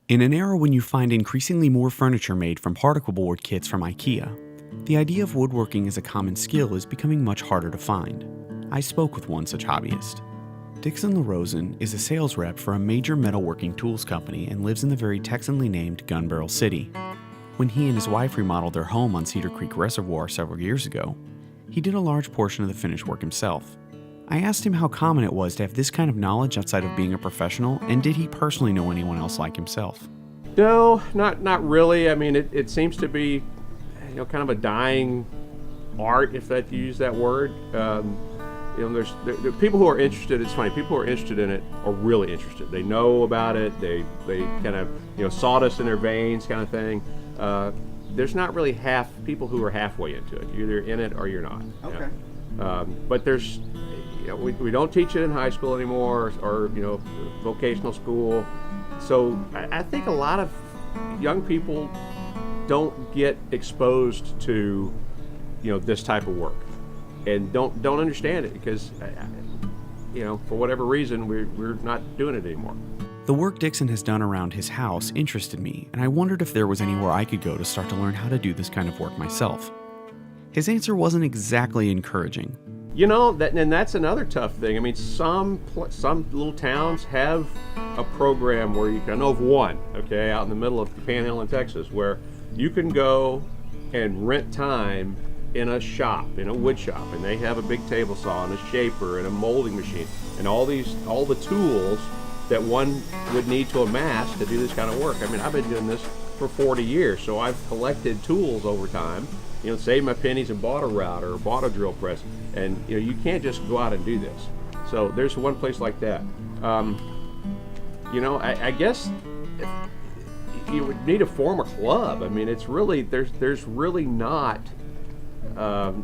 In an era when you find increasingly more furniture made from particle board kits from IKEA, the idea of woodworking as a common skill is becoming much harder to find. I spoke with one such hobbyist. Dixon LaRosen is a sales rep for a major metalworking tools company and lives in the very Texanly named Gun Barrel City. When he and his wife remodeled their home on Cedar Creek Reservoir several years ago, he did a large portion of the finished work himself. I asked him how common it was to have this kind of knowledge outside of being a professional, and did he personally know anyone else like himself? No, not really. I mean, it seems to be, kind of a dying art, if that you use that word. There are people who are interested. It's funny. People who are interested in it are really interested. They know about it. They kind of sawdust in their veins, kind of thing. There's not really people who are halfway into it. You're either in it or you're not. Okay. But there's, we don't teach it in high school anymore, or vocational school. So I think a lot of young people don't get exposed to this type of work, and don't understand it because for whatever reason we're not doing it anymore. The work Dixon has done around his house interested me, and I wondered if there was anywhere I could go to start to learn how to do this kind of work myself. His answer wasn't exactly encouraging. And that's another tough thing. I mean, some little towns have a program where I know of one, out in the middle of the Panhandle in Texas, where you can go and rent time in a shop, in a wood shop, and they have a big table saw and a shaper and a molding machine and all the tools that one would need to amass to do this kind of work. I mean, I've been doing this for 40 years, so I've collected tools over time, saved my pennies and bought a router or bought a drill press, and you can't just go out and do this. So there's one place like that. I guess you would need to form a club. I mean, it's really there's really not a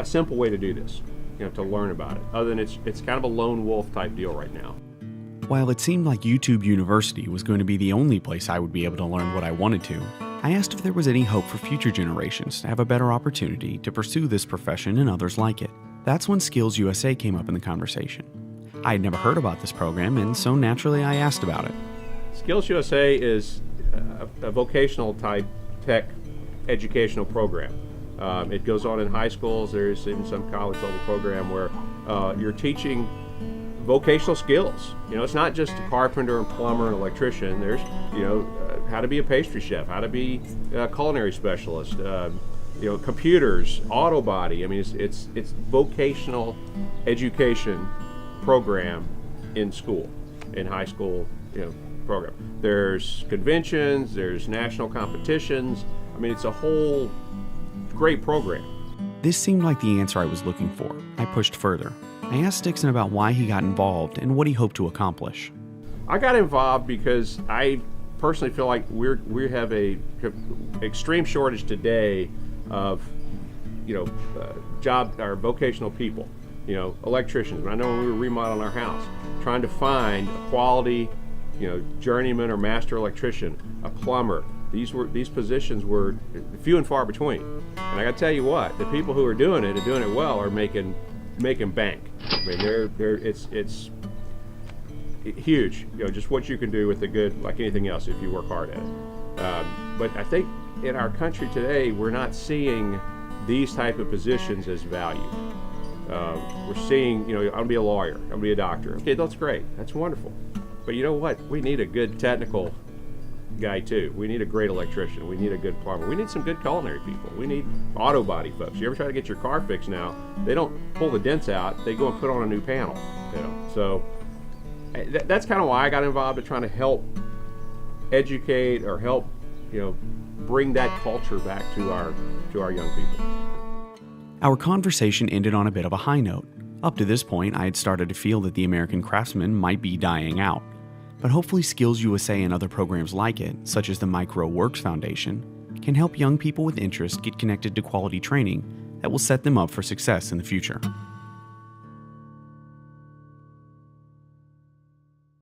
simple way to do this, to learn about it, other than it's kind of a lone wolf type deal right now. While it seemed like YouTube University was going to be the only place I would be able to learn what I wanted to, I asked if there was any hope for future generations to have a better opportunity to pursue this profession and others like it. That's when Skills USA came up in the conversation. I had never heard about this program, and so naturally I asked about it. Skills USA is a vocational type tech educational program. It goes on in high schools. There's even some college level program where you're teaching vocational skills. It's not just a carpenter and plumber and electrician. There's how to be a pastry chef, how to be a culinary specialist, computers, auto body. I mean, it's vocational education program in school, in high school, program. There's conventions, there's national competitions. I mean, it's a whole great program. This seemed like the answer I was looking for. I pushed further. I asked Dixon about why he got involved and what he hoped to accomplish. I got involved because I personally feel like we have a extreme shortage today of job or vocational people, electricians. I know when we were remodeling our house, trying to find a quality journeyman or master electrician, a plumber. These positions were few and far between. And I got to tell you what, the people who are doing it well are making bank. I mean, it's huge. Just what you can do with like anything else if you work hard at it. But I think in our country today, we're not seeing these type of positions as valued. We're seeing, I'm gonna be a lawyer, I'm gonna be a doctor. Okay, that's great, that's wonderful. But you know what? We need a good technical guy too. We need a great electrician. We need a good plumber. We need some good culinary people. We need auto body folks. You ever try to get your car fixed now? They don't pull the dents out. They go and put on a new panel. So that's kind of why I got involved in trying to help educate or help, bring that culture back to our young people. Our conversation ended on a bit of a high note. Up to this point, I had started to feel that the American Craftsman might be dying out. But hopefully Skills USA and other programs like it, such as the Micro Works Foundation, can help young people with interest get connected to quality training that will set them up for success in the future.